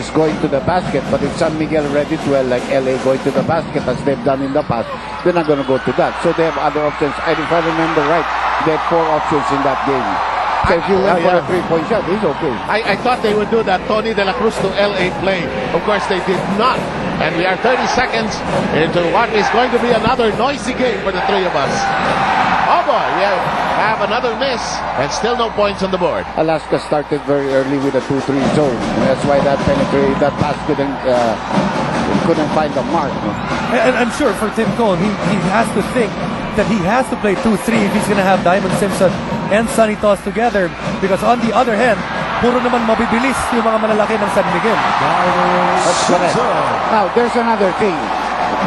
is going to the basket, but if San Miguel read it well, like LA going to the basket as they've done in the past, they're not going to go to that. So they have other options. And if I remember right, they had 4 options in that game. So if you went for a 3-point shot, he's okay. I thought they would do that Tony De La Cruz to LA play. Of course, they did not. And we are 30 seconds into what is going to be another noisy game for the three of us. Oh boy, we have another miss and still no points on the board. Alaska started very early with a 2-3 zone. That's why that pass couldn't find the mark. No? And I'm sure for Tim Cone, he has to think that he has to play 2-3 if he's going to have Diamond Simpson and Sonny Toss together, because on the other hand, puro naman mabibilis yung mga malalaki ng San Miguel. That's correct. Now, there's another thing.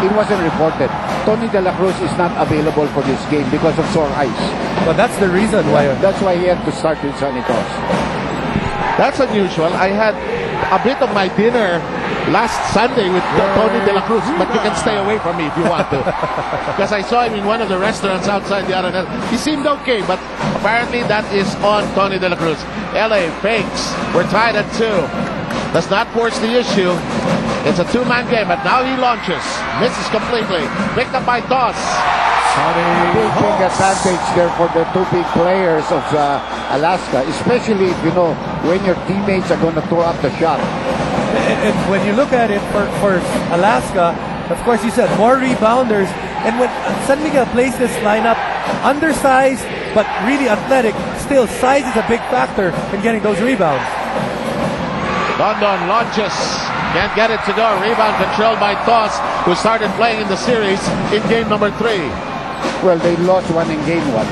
It wasn't reported. Tony De La Cruz is not available for this game because of sore eyes. But that's the reason why. That's why he had to start with Sonny Toss. That's unusual. I had a bit of my dinner last Sunday with Tony De La Cruz, but you can stay away from me if you want to. Because I saw him in one of the restaurants outside the other night. He seemed okay, but apparently that is on Tony De La Cruz. LA fakes. We're tied at 2. Does not force the issue. It's a 2-man game, but now he launches. Misses completely. Picked up by Toss. Big advantage there for the 2 big players of Alaska, especially if you know when your teammates are going to throw up the shot. And when you look at it for Alaska, of course you said more rebounders. And when San Miguel plays this lineup, undersized but really athletic, still size is a big factor in getting those rebounds. London launches. Can't get it to go. Rebound controlled by Toss, who started playing in the series in game number 3. Well, they lost one in game 1.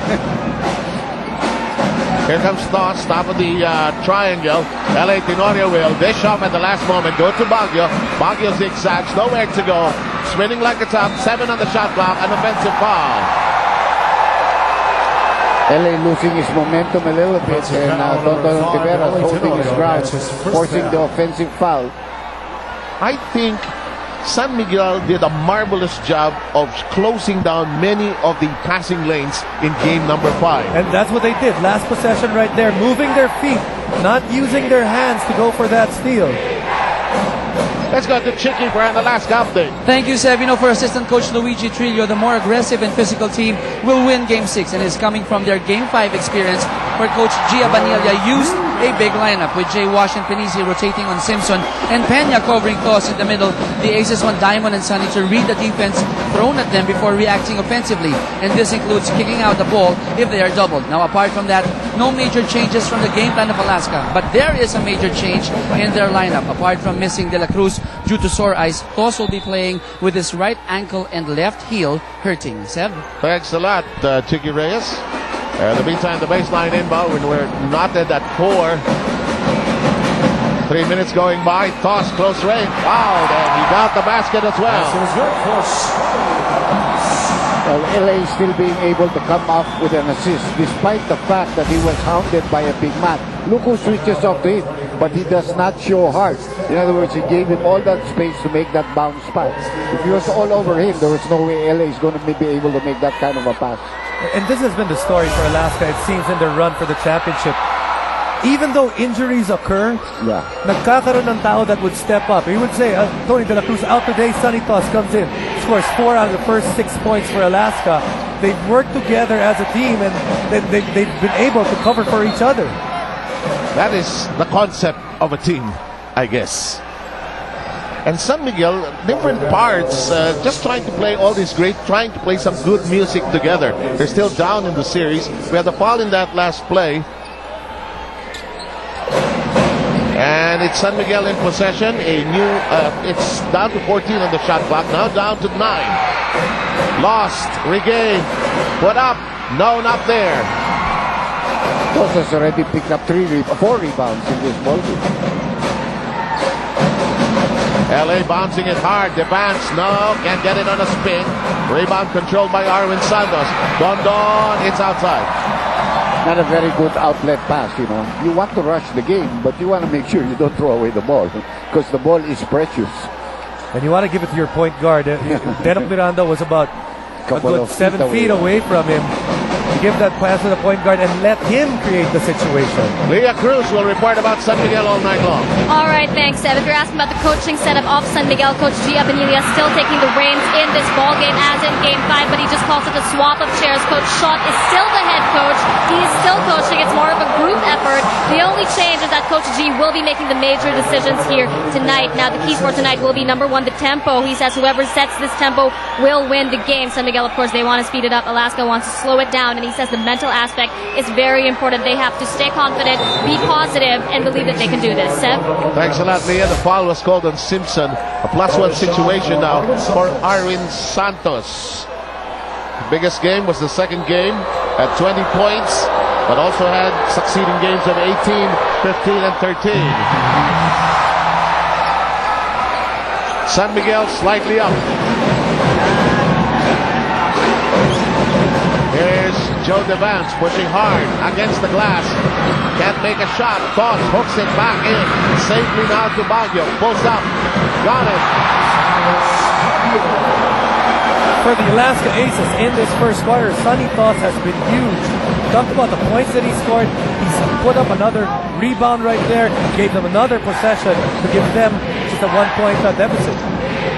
Here comes Toss, top of the triangle. LA Tenorio will dish off at the last moment. Go to Baguio. Baguio zigzags, nowhere to go. Spinning like a top. 7 on the shot clock. An offensive foul. LA losing his momentum a little bit, and Don Tiveras holding his ground, forcing the offensive foul. I think San Miguel did a marvelous job of closing down many of the passing lanes in game number 5. And that's what they did. Last possession right there, moving their feet, not using their hands to go for that steal. Let's go to Chicky for an Alaska update. Thank you, Seb. For Assistant Coach Luigi Trillo, the more aggressive and physical team will win Game 6, and is coming from their Game 5 experience, where Coach Gia Banilla used a big lineup with Jay Wash and Panisi rotating on Simpson and Pena covering Toss in the middle. The aces want Diamond and Sonny to read the defense thrown at them before reacting offensively, and this includes kicking out the ball if they are doubled. Now, apart from that, no major changes from the game plan of Alaska, but there is a major change in their lineup. Apart from missing De La Cruz due to sore eyes, Toss will be playing with his right ankle and left heel hurting. Seb? Thanks a lot, Chicky Reyes. In the meantime, the baseline inbound when we're knotted at 4. 3 minutes going by. Toss, close range. Wow, and he got the basket as well. Well, LA still being able to come off with an assist, despite the fact that he was hounded by a big man. Look who switches off to him, but he does not show heart. In other words, he gave him all that space to make that bounce pass. If he was all over him, there was no way LA is going to be able to make that kind of a pass. And this has been the story for Alaska, it seems, in their run for the championship. Even though injuries occur, nagkakaroon ng tao that would step up. You would say, Tony De La Cruz out today, Sonny Toss comes in, scores 4 out of the first 6 points for Alaska. They've worked together as a team, and they've been able to cover for each other. That is the concept of a team, I guess. And San Miguel, different parts, just trying to play all this great, trying to play some good music together. They're still down in the series. We had a foul in that last play. And it's San Miguel in possession. It's down to 14 on the shot clock. Now down to 9. Lost. Regained. Put up. No, not there. Toss has already picked up 4 rebounds in this ball game. LA bouncing it hard. Devance, no, can't get it on a spin. Rebound controlled by Arwin Santos. Don, it's outside. Not a very good outlet pass, you know. You want to rush the game, but you want to make sure you don't throw away the ball, because the ball is precious. And you want to give it to your point guard. Denok Miranda was about a good 7 feet away from him. give that pass to the point guard and let him create the situation. Leah Cruz will report about San Miguel all night long. All right, thanks, Seb. If you're asking about the coaching setup of San Miguel, Coach Gia Bonilla still taking the reins in this ball game as in Game 5, but he just calls it a swap of chairs. Coach Schott is still the head coach. He is still coaching. It's more of a group effort. The only change is that Coach G will be making the major decisions here tonight. Now, the keys for tonight will be, number one, the tempo. He says whoever sets this tempo will win the game. San Miguel, of course, they want to speed it up. Alaska wants to slow it down, and he says the mental aspect is very important. They have to stay confident, be positive, and believe that they can do this. Seb? Thanks a lot, Leah. The foul was called on Simpson. A +1 situation now for Arwin Santos. The biggest game was the second game at 20 points, but also had succeeding games of 18, 15, and 13. San Miguel slightly up. Here's Joe Devance pushing hard against the glass. Can't make a shot. Toss, hooks it back in. Safely now to Baguio. Pulls up. Got it. For the Alaska Aces in this first quarter, Sonny Toss has been huge. Talked about the points that he scored. He's put up another rebound right there. Gave them another possession to give them just a 1-point deficit.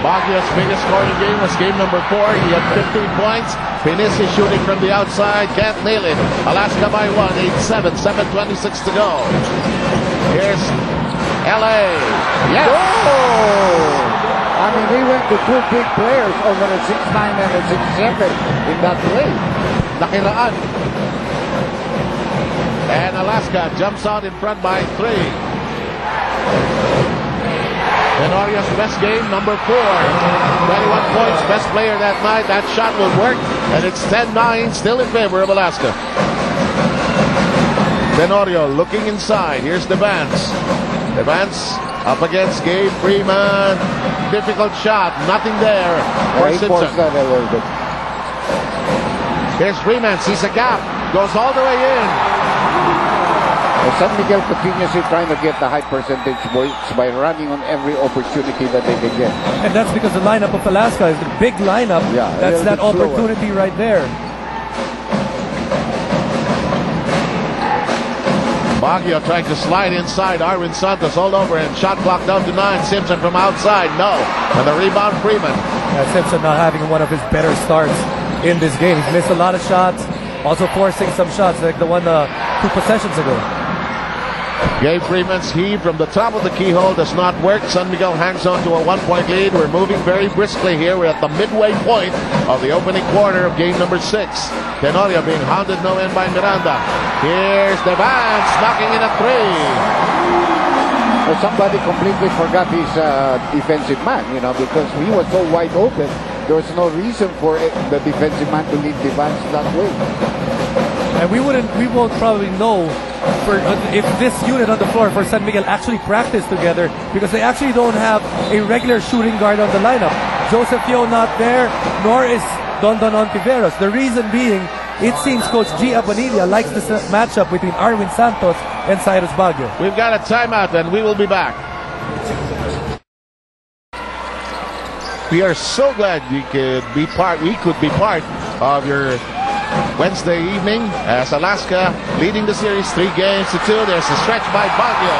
Baguio's biggest scoring game was game number 4. He had 15 points. Pinisi shooting from the outside. Can't nail it. Alaska by 1, 8-7, 7:26 to go. Here's LA. Yes! Oh! I mean, he went to two big players over a 6'9 and a 6'7 in that play. Nakilaan. And Alaska jumps out in front by 3. Tenoria's best game, number 4. 21 points, best player that night. That shot will work, and it's 10-9, still in favor of Alaska. Tenorio looking inside. Here's Devance. Devance up against Gabe Freeman. Difficult shot. Nothing there for He Simpson. forced that a little bit. Here's Freeman. Sees a gap. Goes all the way in. San Miguel continuously trying to get the high percentage points by running on every opportunity that they can get. And that's because the lineup of Alaska is a big lineup. Yeah, that's that slower. opportunity right there. Baguio trying to slide inside. Arwin Santos all over him. Shot clock down to 9. Simpson from outside. No. And the rebound, Freeman. Simpson not having one of his better starts in this game. He's missed a lot of shots. Also forcing some shots like the one 2 possessions ago. Gabe Freeman's heave from the top of the keyhole does not work. San Miguel hangs on to a 1-point lead. We're moving very briskly here. We're at the midway point of the opening quarter of game number 6. Tenorio being hounded no end by Miranda. Here's Devance knocking in a 3. Well, somebody completely forgot his defensive man, because he was so wide open. There was no reason for the defensive man to lead Devance that way. And we won't probably know if this unit on the floor for San Miguel actually practiced together, because they actually don't have a regular shooting guard on the lineup. Joseph Yo not there, nor is Don Ontiveros. The reason being, it seems Coach Gia Bonilla likes this matchup between Arwin Santos and Cyrus Baguio. We've got a timeout and we will be back. We are so glad we could be part of your Wednesday evening as Alaska leading the series 3-2. There's a stretch by Baguio.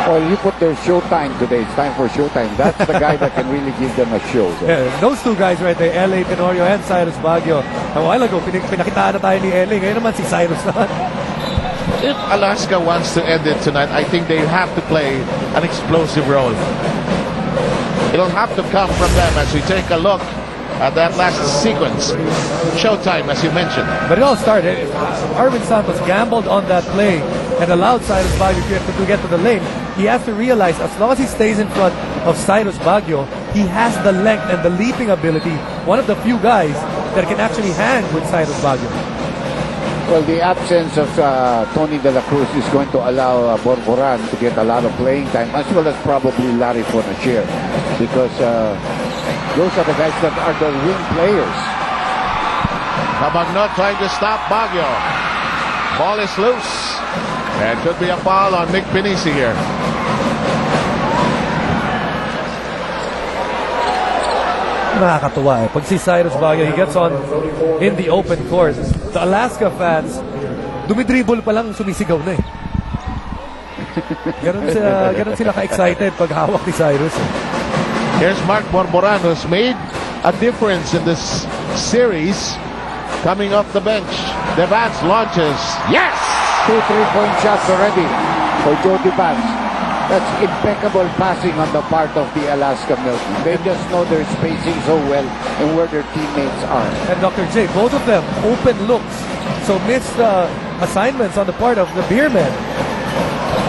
Well, you put their showtime today. It's time for showtime. That's the guy that can really give them a show. Yeah, those 2 guys right there, LA Tenorio and Cyrus Baguio. A while ago, pinakitaan na tayo ni LA. Ngayon naman si Cyrus naman. If Alaska wants to end it tonight, I think they have to play an explosive role. It'll have to come from them as we take a look at that last sequence. Showtime, as you mentioned. But it all started. Arwin Santos gambled on that play and allowed Cyrus Baguio to get to the lane. He has to realize, as long as he stays in front of Cyrus Baguio, he has the length and the leaping ability. One of the few guys that can actually hang with Cyrus Baguio. Well, the absence of Tony De La Cruz is going to allow Borboran to get a lot of playing time, as well as probably Larry Fonacier, because those are the guys that are the wing players. Cabagno trying to stop Baguio. Ball is loose. And could be a foul on Nick Pinisi here. And Nakakatuwa eh. Pag si Cyrus Baguio, he gets on in the open court. The Alaska fans, dumidribble pa lang, sumisigaw na eh. Ganun sila ka-excited pag hawak ni Cyrus. Here's Mark Borboran, who's made a difference in this series, coming off the bench. Devance launches. Yes! 2 3-point shots already for Joe Devance. That's impeccable passing on the part of the Alaska Milton. They just know their spacing so well and where their teammates are. And Dr. J, both of them open looks. So missed assignments on the part of the Beermen.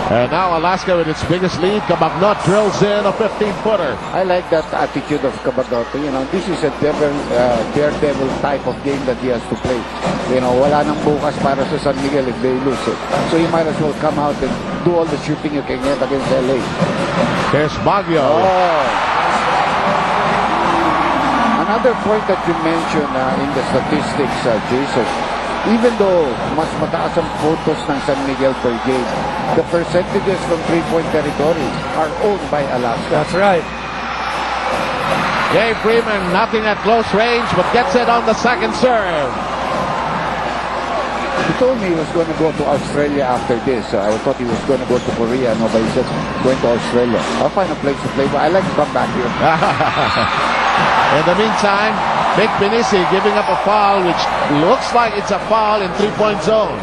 And now Alaska with its biggest lead. Cabagnot drills in a 15-footer. I like that attitude of Cabagnot. You know, this is a daredevil type of game that he has to play. You know, wala nang bukas para sa San Miguel if they lose it. So you might as well come out and do all the shooting you can get against LA. There's Baguio. Oh. Another point that you mentioned in the statistics, Jason, even though mas mataas ang photos ng San Miguel per game, the percentages from three-point territory are owned by Alaska. That's right. Jay Freeman nothing at close range, but gets it on the second serve. He told me he was going to go to Australia after this. I thought he was going to go to Korea, no, but he said going to Australia. I'll find a place to play, but I like to come back here. In the meantime, Nick Pinisi giving up a foul, which looks like it's a foul in three-point zone.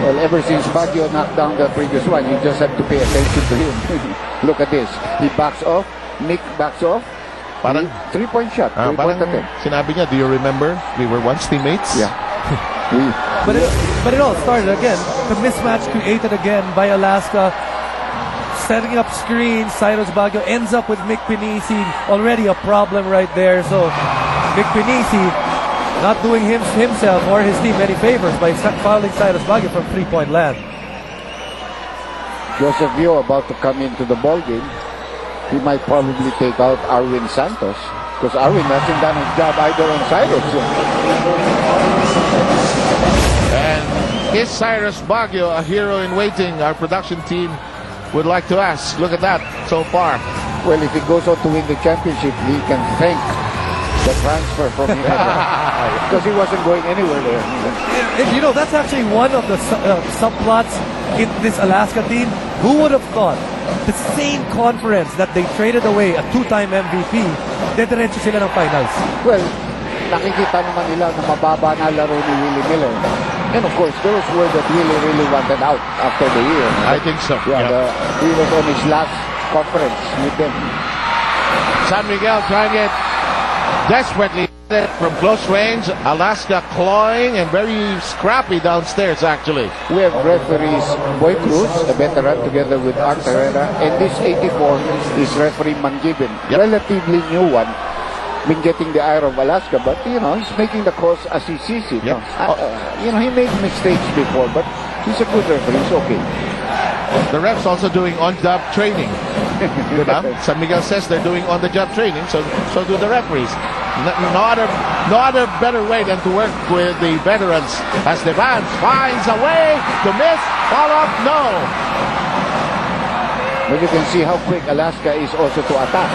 Well, ever since Baguio knocked down the previous one, you just have to pay attention to him. Look at this. He backs off. Nick backs off. Parang, three-point shot. parang sinabi niya, do you remember? We were once teammates. Yeah. But it all started again. The mismatch created again by Alaska. Setting up screens, Cyrus Baguio ends up with Mick Pinisi. Already a problem right there. So Mick Pinisi not doing himself or his team any favors by fouling Cyrus Baguio from three-point land. Joseph Vio about to come into the ball game. He might probably take out Arwin Santos because Arwin hasn't done his job either on Cyrus. And is Cyrus Baguio a hero in waiting? Our production team would like to ask. Look at that so far. Well, if he goes on to win the championship, he can thank the transfer from him because he wasn't going anywhere there. And you know, that's actually one of the subplots in this Alaska team. Who would have thought the same conference that they traded away a two-time MVP, dediretso sila ng finals? Well, nakikita naman nila na mababa na laro ni Willie Miller. And of course, there was word that Willie really wanted out after the year. I think so. Yeah, he was on his last conference with them. San Miguel trying it desperately from close range. Alaska clawing and very scrappy downstairs, actually. We have referees Boy Cruz, a veteran, together with Art Herrera, and this 84 is referee Mangibin, relatively new one. Been getting the ire of Alaska, but you know, he's making the calls as he sees it. Yep. You know, he made mistakes before, but he's a good referee. It's okay. The refs also doing on-job training. San Miguel says they're doing on-the-job training, so do the referees. No other better way than to work with the veterans. As Devance finds a way to miss, follow-up, no. But you can see how quick Alaska is also to attack.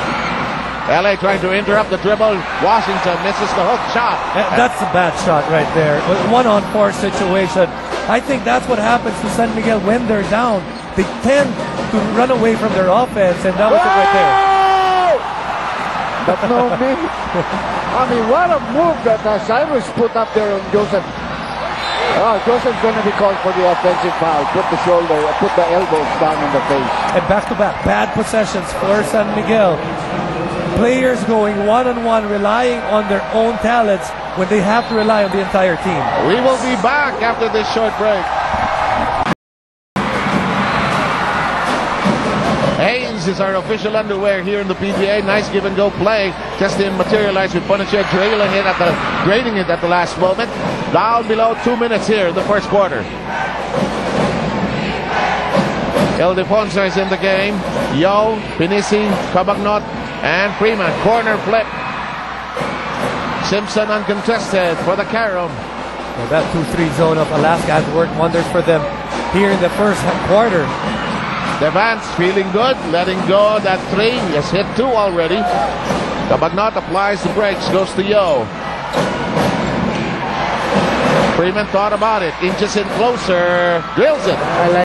LA trying to interrupt the dribble. Washington misses the hook shot. That's a bad shot right there. One-on-4 situation. I think that's what happens to San Miguel when they're down. They tend to run away from their offense, and that was it right there. But no, man. I mean, what a move that Cyrus put up there on Joseph. Joseph's going to be called for the offensive foul. Put the elbows down in the face. And back-to-back bad possessions for San Miguel. Players going one-on-one, relying on their own talents when they have to rely on the entire team. We will be back after this short break. Haynes is our official underwear here in the PBA. Nice give-and-go play. Just didn't materialize with Punisher draining it at the last moment. Down below 2 minutes here in the first quarter. Ildefonso is in the game. Yo, Pinisi, Cabagnot, and Freeman. Corner flip. Simpson uncontested for the Carom. Well, that 2-3 zone of Alaska has worked wonders for them here in the first quarter. Devance feeling good, letting go of that three. He has hit two already. Cabagnot applies the brakes, goes to Yo. Freeman thought about it, inches in closer, drills it. I like